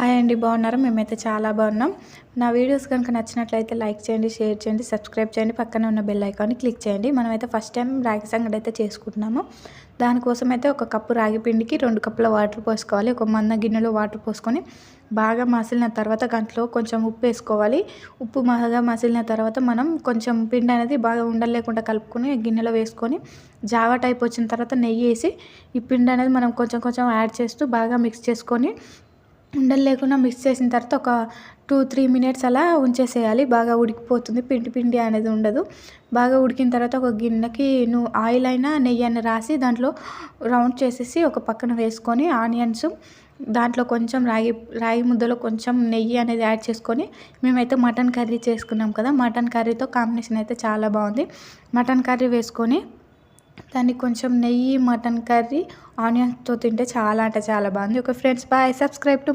Hi అండి, బాగున్నారా? మేమైతే చాలా బాగున్నాం. నా వీడియోస్ కనుక నచ్చినట్లయితే లైక్ చేయండి, షేర్ చేయండి, సబ్స్క్రైబ్ చేయండి, పక్కనే ఉన్న బెల్ ఐకాన్ని క్లిక్ చేయండి. మనమైతే ఫస్ట్ టైం రాగి సంగటి అయితే చేసుకుంటున్నాము. దానికోసం అయితే ఒక కప్పు రాగి పిండికి 2 కప్పుల వాటర్ పోసుకోవాలి. ఒక మంద గిన్నెలో వాటర్ పోసుకొని బాగా మసిలిన తర్వాత దాంట్లో కొంచెం ఉప్పు వేసుకోవాలి. ఉప్పు బాగా మసిలిన తర్వాత మనం కొంచెం పిండి అనేది బాగా ఉండలు లేకుండా కలుపుకొని గిన్నెలో వేసుకొని జావా టైప్ వచ్చిన తర్వాత నెయ్యి వేసి ఈ పిండి అనేది మనం కొంచెం కొంచెం యాడ్ చేస్తూ బాగా మిక్స్ చేసుకొని ఉండలు లేకుండా మిక్స్ చేసిన తర్వాత ఒక 2-3 మినిట్స్ అలా ఉంచేసేయాలి. బాగా ఉడికిపోతుంది, పిండి పిండి అనేది ఉండదు. బాగా ఉడికిన తర్వాత ఒక గిన్నెకి ఆయిల్ అయినా నెయ్యి అయినా రాసి దాంట్లో రౌండ్ చేసేసి ఒక పక్కన వేసుకొని ఆనియన్స్ దాంట్లో కొంచెం రాగి ముద్దలో కొంచెం నెయ్యి అనేది యాడ్ చేసుకొని మేమైతే మటన్ కర్రీ చేసుకున్నాం కదా, మటన్ కర్రీతో కాంబినేషన్ అయితే చాలా బాగుంది. మటన్ కర్రీ వేసుకొని దానికి కొంచెం నెయ్యి, మటన్ కర్రీ ఆనియన్స్తో తింటే చాలా అంటే చాలా బాగుంది. Okay friends, bye. Subscribe to